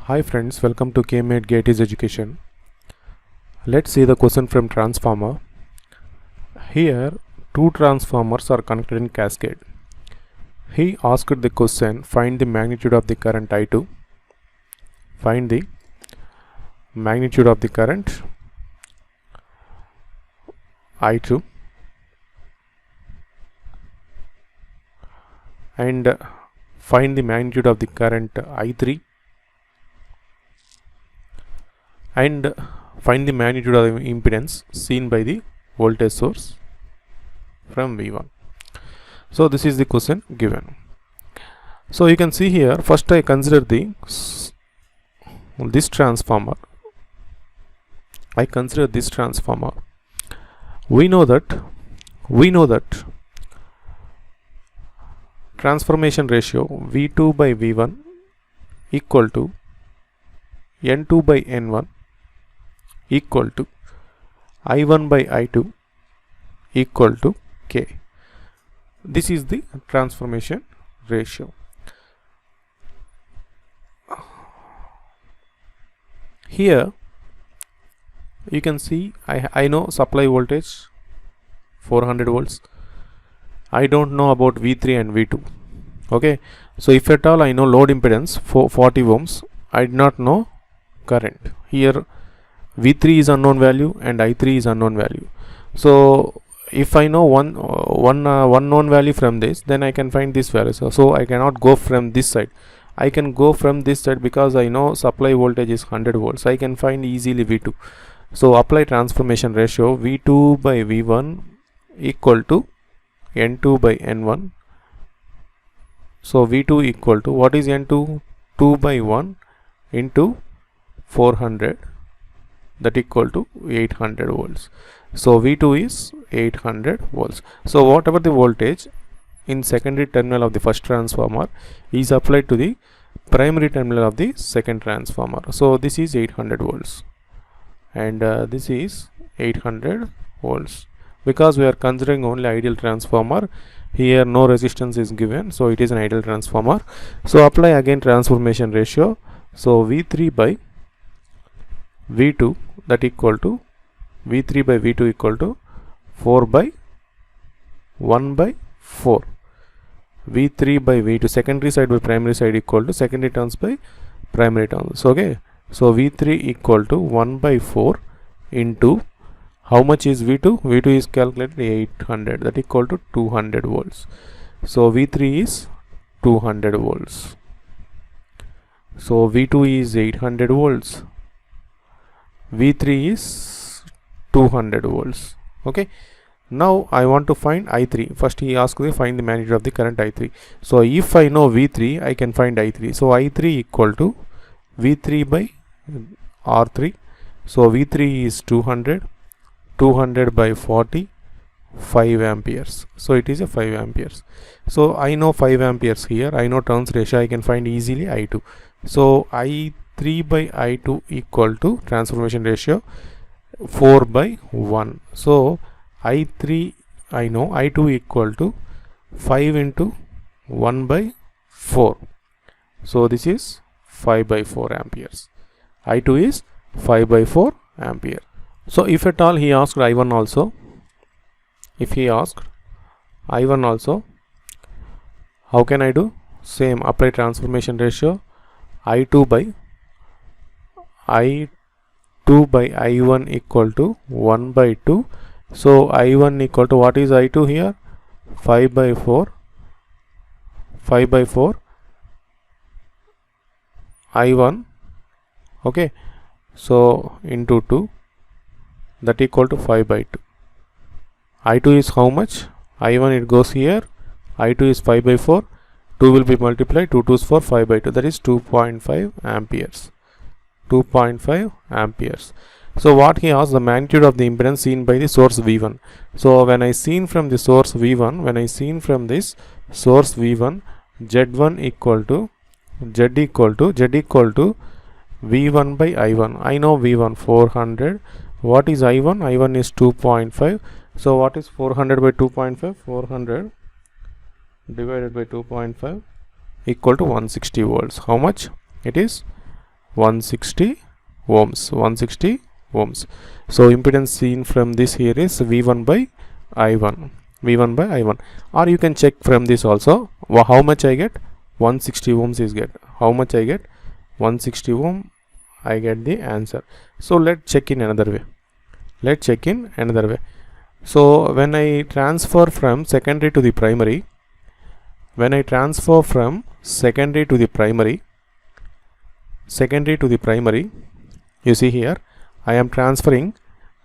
Hi friends, welcome to KMate Gateys Education. Let's see the question from transformer. Here, two transformers are connected in cascade. He asked the question, find the magnitude of the current I2. Find the magnitude of the current I2 and find the magnitude of the current I3 and find the magnitude of the impedance seen by the voltage source from V1. So this is the question given. So you can see here, first I consider this transformer. I consider this transformer. We know that transformation ratio V2 by V1 equal to N2 by N1 equal to I1 by I2 equal to K. This is the transformation ratio. Here you can see I know supply voltage 400 volts. I don't know about V3 and V2. Okay, so if at all I know load impedance 40 ohms, I did not know current. Here V3 is unknown value and I3 is unknown value. So if I know one known value from this, then I can find this value. So I cannot go from this side. I can go from this side because I know supply voltage is 100 volts. I can find easily V2. So apply transformation ratio V2 by V1 equal to N2 by N1. So V2 equal to, what is N2? 2 by 1 into 400, that equal to 800 volts. So V2 is 800 volts. So whatever the voltage in secondary terminal of the first transformer is applied to the primary terminal of the second transformer. So this is 800 volts and this is 800 volts. Because we are considering only ideal transformer, here no resistance is given, so it is an ideal transformer. So apply again transformation ratio. So V3 by V2, that equal to V3 by V2 equal to 4 by 1 by 4. V3 by V2, secondary side by primary side equal to secondary terms by primary terms. Okay, so V3 equal to 1 by 4 into, how much is V2? V2 is calculated 800, that equal to 200 volts. So V3 is 200 volts. So V2 is 800 volts. V3 is 200 volts. Okay, now I want to find I3. First he asked me find the magnitude of the current I3. So if I know V3, I can find I3. So I3 equal to V3 by R3. So V3 is 200 by 40, 5 amperes. So it is a 5 amperes. So I know 5 amperes here. I know turns ratio. I can find easily I2. So I3 by I2 equal to transformation ratio 4 by 1. So I3 I know, I2 equal to 5 into 1 by 4. So this is 5 by 4 amperes. I2 is 5 by 4 ampere. So if at all he asked I1 also, if he asked I1 also, how can I do? Same, apply transformation ratio I2 by I1 equal to 1 by 2. So I1 equal to, what is I2 here? 5 by 4 I1. Okay, so into 2, that equal to 5 by 2. I2 is how much? I1 it goes here, I2 is 5 by 4, 2 will be multiplied, 2 2's 4, 5 by 2, that is 2.5 amperes. 2.5 amperes. So what he asked, the magnitude of the impedance seen by the source V1. So when I seen from the source V1, Z1 equal to V1 by I1. I know V1 400. What is I1? I1 is 2.5. So what is 400 by 2.5? 400 divided by 2.5 equal to 160 volts. How much? It is 160 ohms. So impedance seen from this here is V1 by I1, or you can check from this also. How much I get? 160 ohms is get. How much I get? 160 ohm. I get the answer. So let's check in another way. So when I transfer from secondary to the primary, you see here I am transferring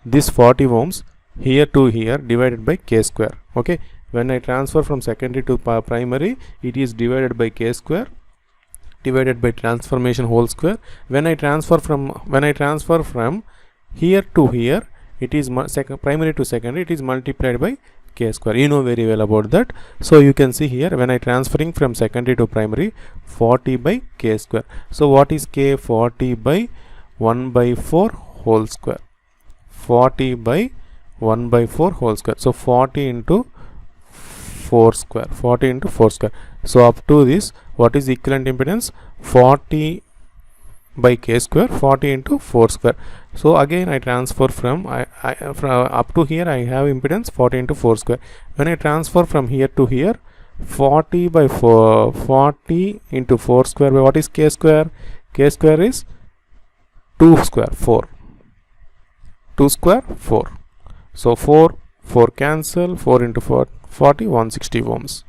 this 40 ohms here to here divided by k square. Okay, when I transfer from secondary to primary, it is divided by k square divided by transformation whole square. When I transfer from here to here, it is primary to secondary, it is multiplied by k square. You know very well about that. So you can see here, when I transferring from secondary to primary, 40 by k square. So what is k? 40 by 1 by 4 whole square. 40 by 1 by 4 whole square. So 40 into 4 square. So up to this, what is the equivalent impedance? 40 by k square, 40 into 4 square. So again I transfer from up to here I have impedance 40 into 4 square. When I transfer from here to here, 40 by 4, 40 into 4 square by what is k square? K square is 2 square, 4. 2 square, 4. So 4 cancel, 4 into 4, 40, 160 ohms.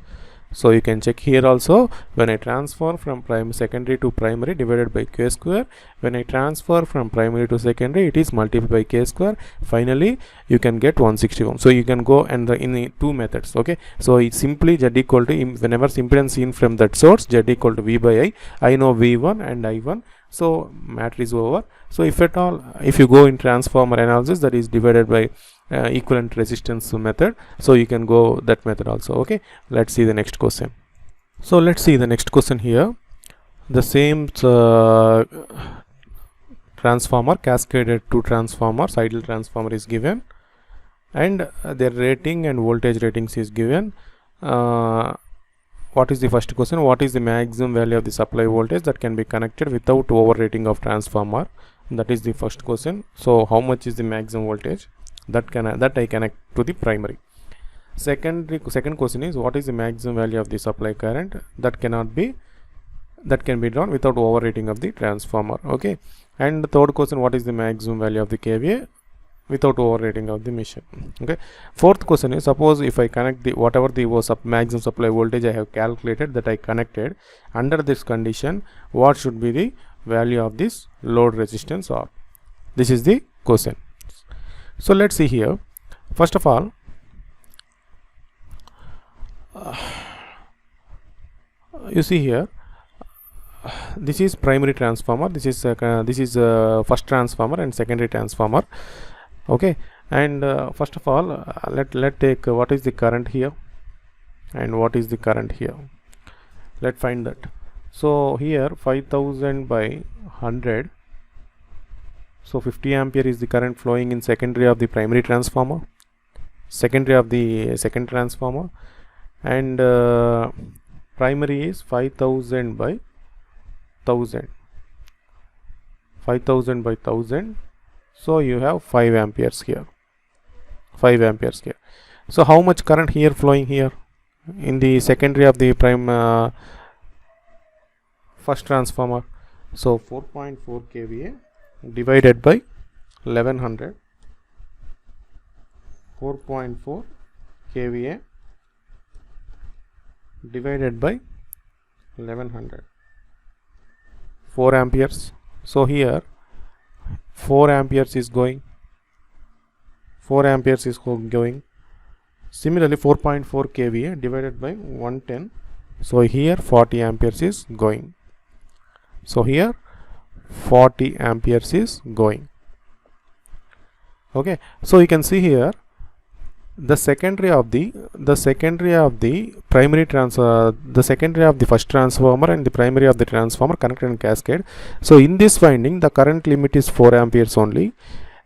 So you can check here also, when I transfer from secondary to primary divided by k square, when I transfer from primary to secondary, it is multiplied by k square. Finally you can get 160 ohms. So you can go and in the two methods. Okay, so it's simply Z equal to, whenever impedance seen from that source, Z equal to V by I. I know V1 and I1, so matter is over. So if at all, if you go in transformer analysis, that is divided by equivalent resistance method, so you can go that method also. Okay, let's see the next question. So let's see the next question here. The same transformer, cascaded 2 transformers, ideal transformer is given, and their rating and voltage ratings is given. What is the first question? What is the maximum value of the supply voltage that can be connected without overrating of transformer? That is the first question. So how much is the maximum voltage that I connect to the primary? Second question is, what is the maximum value of the supply current that can be drawn without overrating of the transformer? Okay, and the third question, what is the maximum value of the kVA without overrating of the machine? Okay, fourth question is, suppose if I connect the whatever the maximum supply voltage I have calculated that I connected, under this condition, what should be the value of this load resistance R? This is the question. So let's see here. First of all, you see here, this is primary transformer, this is first transformer and secondary transformer. Okay, and first of all, let take what is the current here and what is the current here. Let's find that. So here 5000 by 100, so 50 ampere is the current flowing in secondary of the primary transformer, secondary of the second transformer, and primary is 5000 by 1000, 5000 by 1000. So you have 5 amperes here, 5 amperes here. So how much current here flowing here in the secondary of the first transformer? So 4.4 kVA divided by 1100, 4.4 kVA divided by 1100, 4 amperes. So here 4 amperes is going, 4 amperes is going. Similarly 4.4 kVA divided by 110, so here 40 amperes is going. So here 40 amperes is going. Okay, so you can see here the secondary of the primary the secondary of the first transformer and the primary of the transformer connected in cascade. So in this winding the current limit is 4 amperes only.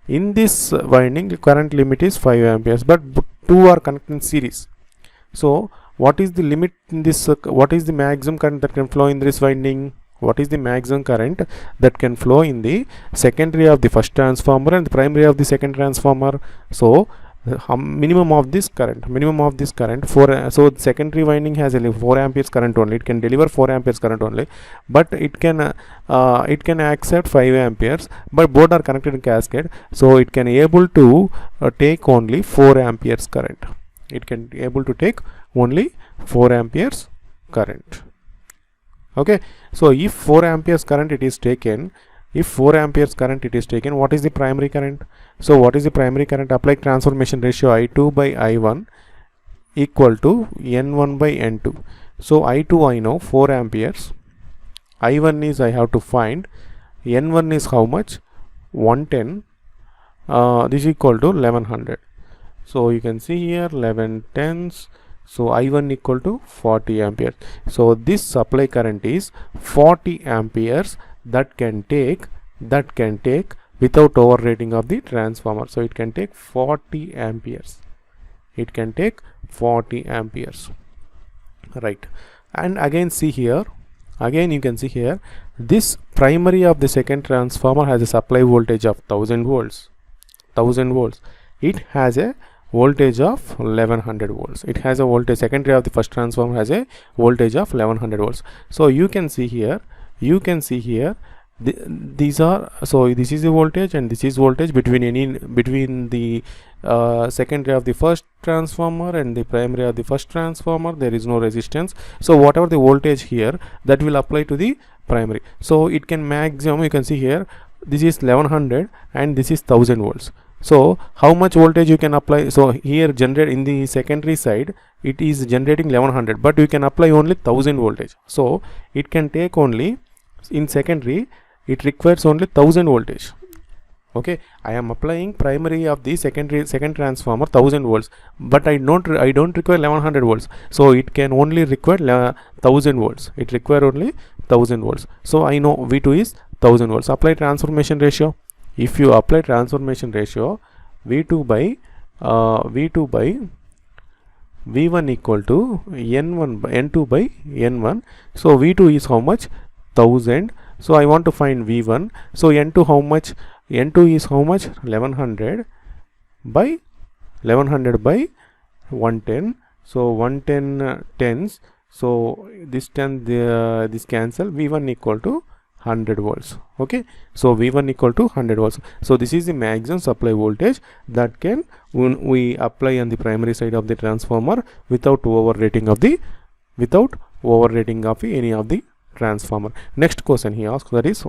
In this winding the current limit is 5 amperes, but two are connected in series. So what is the limit in this what is the maximum current that can flow in this winding? what is the maximum current that can flow in the secondary of the first transformer and the primary of the second transformer. So minimum of this current for so the secondary winding has a 4 amperes current only, it can deliver 4 amperes current only, but it can accept 5 amperes, but both are connected in cascade, so it can able to take only 4 amperes current. It can able to take only 4 amperes current. Okay, so if 4 amperes current it is taken, what is the primary current? So what is the primary current? Apply transformation ratio I2 by I1 equal to N1 by N2. So I2 I know 4 amperes, I1 is I have to find, N1 is how much? 110. This is equal to 1100. So you can see here 11 tens. So I1 equal to 40 amperes. So this supply current is 40 amperes that can take without overrating of the transformer. So it can take 40 amperes. It can take 40 amperes. Right. And again see here. Again you can see here. This primary of the second transformer has a supply voltage of 1000 volts. 1000 volts. It has a voltage of 1100 volts. It has a voltage, secondary of the first transformer has a voltage of 1100 volts. So you can see here, these are, so this is the voltage and this is voltage between the secondary of the first transformer and the primary of the first transformer. There is no resistance, so whatever the voltage here, that will apply to the primary. So it can maximum, you can see here, this is 1100 and this is 1000 volts. So how much voltage you can apply? So here generate in the secondary side, it is generating 1100, but you can apply only 1000 voltage. So it can take only, in secondary it requires only 1000 voltage. Okay, I am applying primary of the second transformer 1000 volts, but I don't require 1100 volts. So it can only require 1000 volts. It require only 1000 volts. So I know V2 is 1000 volts. Apply transformation ratio. If you apply transformation ratio, V2 by V1 equal to N1 by N2 by N1. So V2 is how much? 1000. So I want to find V1. So N2 how much? N2 is how much? 1100 by 110. So 110 tens. So this 10 this cancel. V1 equal to 100 volts. Okay, so V1 equal to 100 volts. So this is the maximum supply voltage that can we apply on the primary side of the transformer without overrating of any of the transformer. Next question he asks, that is,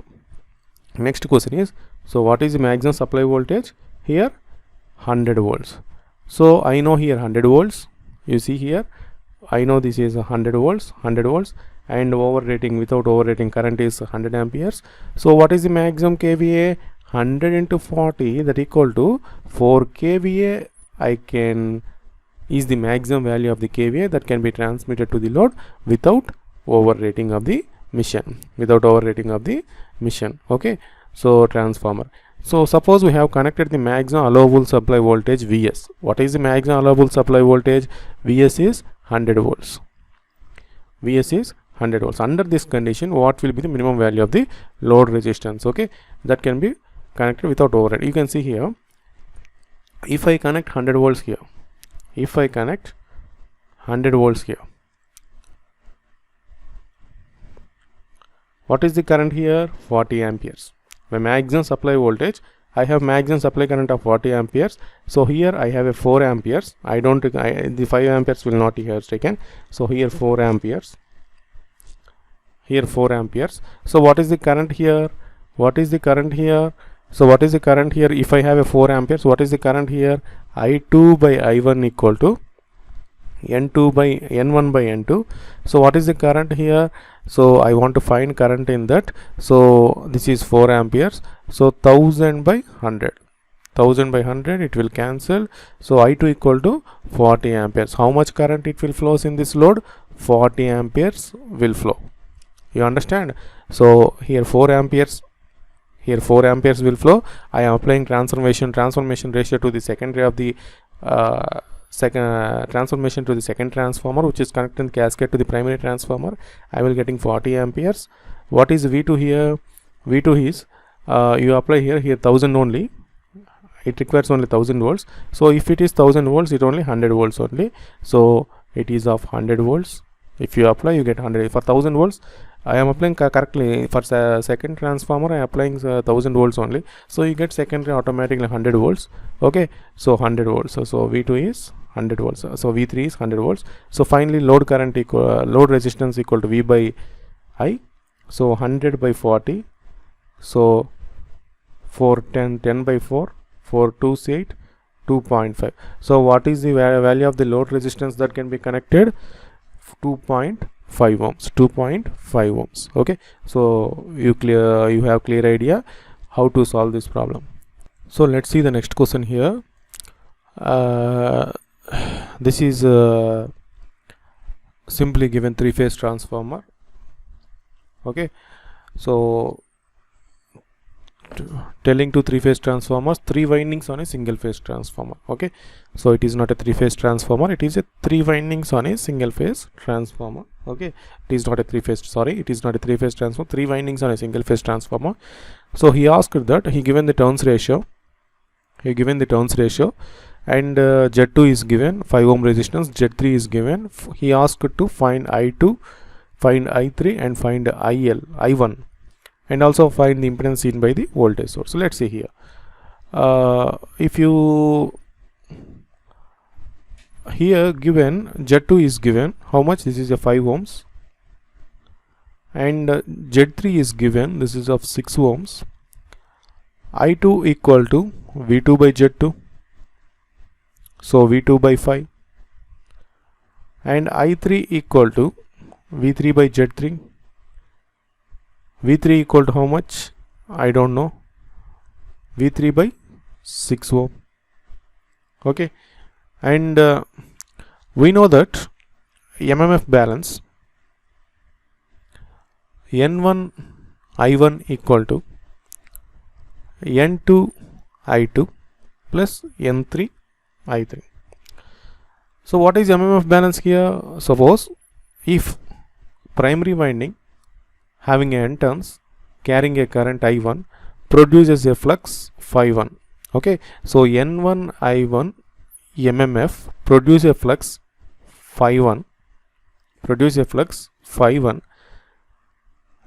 next question is, so what is the maximum supply voltage? Here 100 volts. So I know here 100 volts. You see here, I know this is 100 volts, and overrating, without overrating current is 100 amperes. So what is the maximum kVA? 100 into 40, that equal to 4 kVA. I can is the maximum value of the kVA that can be transmitted to the load without overrating of the mission. Okay, so transformer. So suppose we have connected the maximum allowable supply voltage Vs. What is the maximum allowable supply voltage? Vs is 100 volts. Under this condition, what will be the minimum value of the load resistance? Okay, that can be connected without override. You can see here, if I connect 100 volts here, what is the current here? 40 amperes. My maximum supply voltage, I have maximum supply current of 40 amperes. So here I have a 4 amperes. The 5 amperes will not here taken. So here 4 amperes. So what is the current here? So what is the current here? If I have a 4 amperes, what is the current here? I2 by I1 equal to N1 by N2. So what is the current here? So I want to find current in that. So this is 4 amperes. So 1000 by 100. It will cancel. So I2 equal to 40 amperes. How much current it will flows in this load? 40 amperes will flow. You understand? So here 4 amperes will flow. I am applying transformation ratio to the secondary of the transformation to the second transformer, which is connected in cascade to the primary transformer. I will getting 40 amperes. What is V2 here? V2 is you apply here 1000 only, it requires only 1000 volts. So if it is 1000 volts, it only 100 volts only, so it is of 100 volts. If you apply, you get 100. For 1000 volts I am applying correctly. For second transformer I am applying 1000 volts only, so you get secondary automatically 100 volts. Okay, so 100 volts, so V2 is 100 volts, so V3 is 100 volts. So finally load current equal load resistance equal to V by I, so 100 by 40, so 410 10 by 4 428 2.5. so what is the value of the load resistance that can be connected? 2.5 ohms, 2.5 ohms. Okay, so you have clear idea how to solve this problem. So let's see the next question here. This is simply given three-phase transformer. Okay, so telling to three-phase transformers, 3 windings on a single phase transformer. Okay, so it is not a three-phase transformer, it is a 3 windings on a single phase transformer. Okay, it is not a three-phase, sorry, it is not a three-phase transformer, 3 windings on a single phase transformer. So he asked that, he given the turns ratio, and Z2 is given 5 ohm resistance, Z3 is given. He asked to find I2, find I3 and find I1, and also find the impedance seen by the voltage source. So let's see here. If you here given Z2 is given how much? This is a 5 ohms, and Z3 is given, this is of 6 ohms. I2 equal to V2 by Z2, so V2 by 5, and I3 equal to V3 by Z3. V3 equal to how much? I don't know. V3 by 6 ohm. Okay, and we know that MMF balance N1 I1 equal to N2 I2 plus N3 I3. So what is MMF balance here? Suppose if primary winding having n turns carrying a current I1 produces a flux phi1. Okay, so N1 I1 MMF produce a flux phi1,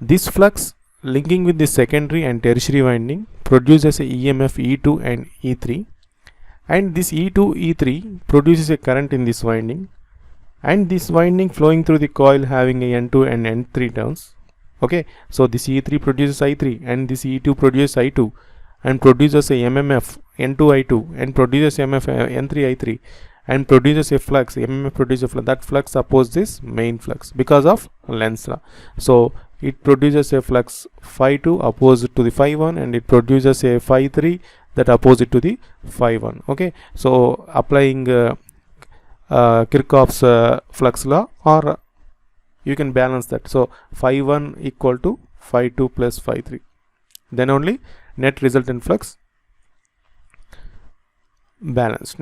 this flux linking with the secondary and tertiary winding produces a EMF E2 and E3, and this E2 E3 produces a current in this winding, and this winding flowing through the coil having a N2 and N3 turns. Okay, so this E3 produces I3 and this E2 produces I2 and produces a MMF N2 I2 and produces MF N3 I3 and produces a flux. MMF produces a flux. That flux opposes this main flux because of Lenz's law. So it produces a flux phi2 opposite to the phi1, and it produces a phi3 that opposite to the phi1. Okay, so applying Kirchhoff's flux law, or you can balance that. So phi1 equal to phi2 plus phi3, then only net resultant flux balanced.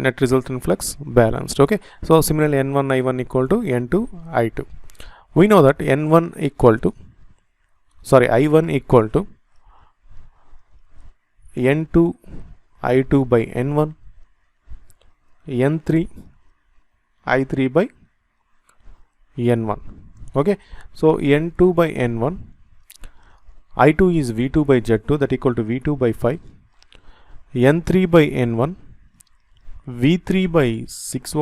Okay, so similarly N1 I1 equal to N2 I2. We know that I1 equal to N2 I2 by N1, N3 I3 by N1. Okay, so N2 by N1, I2 is V2 by Z2, that equal to V2 by 5, N3 by N1, V3 by 6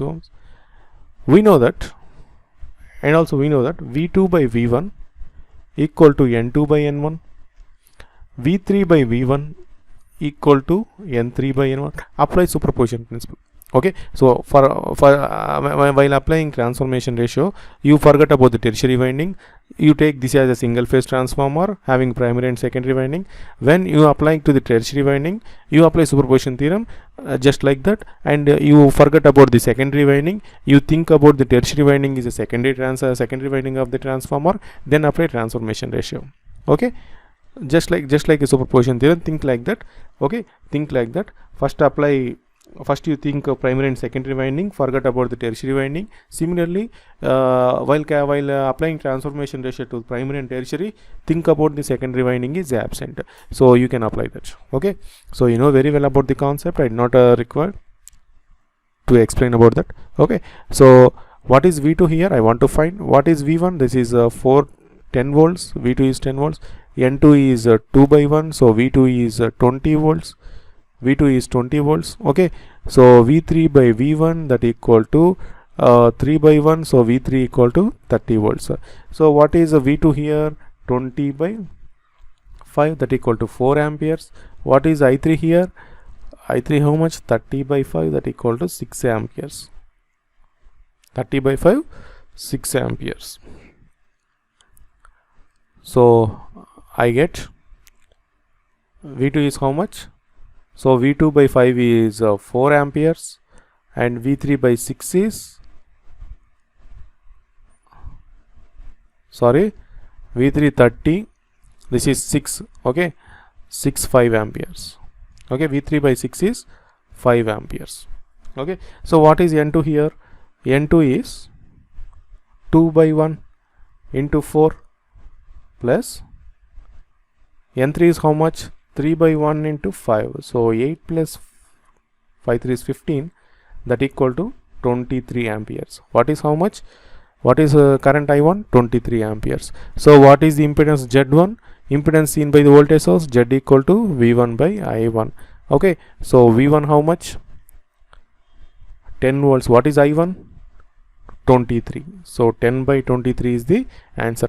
ohms, we know that, and also we know that V2 by V1 equal to N2 by N1, V3 by V1 equal to N3 by N1. Apply superposition principle. Okay, so while applying transformation ratio, you forget about the tertiary winding. You take this as a single phase transformer having primary and secondary winding. When you apply to the tertiary winding, you apply superposition theorem just like that, and you forget about the secondary winding. You think about the tertiary winding is a secondary winding of the transformer, then apply transformation ratio. Okay, just like a superposition theorem, think like that. Okay, think like that. First apply first you think primary and secondary winding, forget about the tertiary winding. Similarly, while applying transformation ratio to primary and tertiary, think about the secondary winding is absent, so you can apply that. Okay, so you know very well about the concept. I not required to explain about that. Okay, so what is V2 here? I want to find what is V1. This is 10 volts. V2 is 10 volts. N2 is 2 by 1, so V2 is 20 volts. V2 is 20 volts. Okay, so V3 by V1, that equal to 3 by 1, so V3 equal to 30 volts. So what is V2 here? 20 by 5, that equal to 4 amperes. What is I3 here? I3 how much? 30 by 5, that equal to 6 amperes. 30 by 5, 6 amperes. So I get V2 is how much? So V2 by 5 is 4 amperes, and V3 by 6 is, sorry, V3 30, this is 6, okay, 5 amperes. Okay, V3 by 6 is 5 amperes. Okay, so what is N2 here? N2 is 2 by 1 into 4 plus N3 is how much? 3 by 1 into 5, so 8 plus 5 3 is 15, that equal to 23 amperes. What is how much? What is current I1? 23 amperes. So what is the impedance Z1? Impedance seen by the voltage source, Z equal to V1 by I1. Okay, so V1 how much? 10 volts. What is I1? 23. So 10 by 23 is the answer.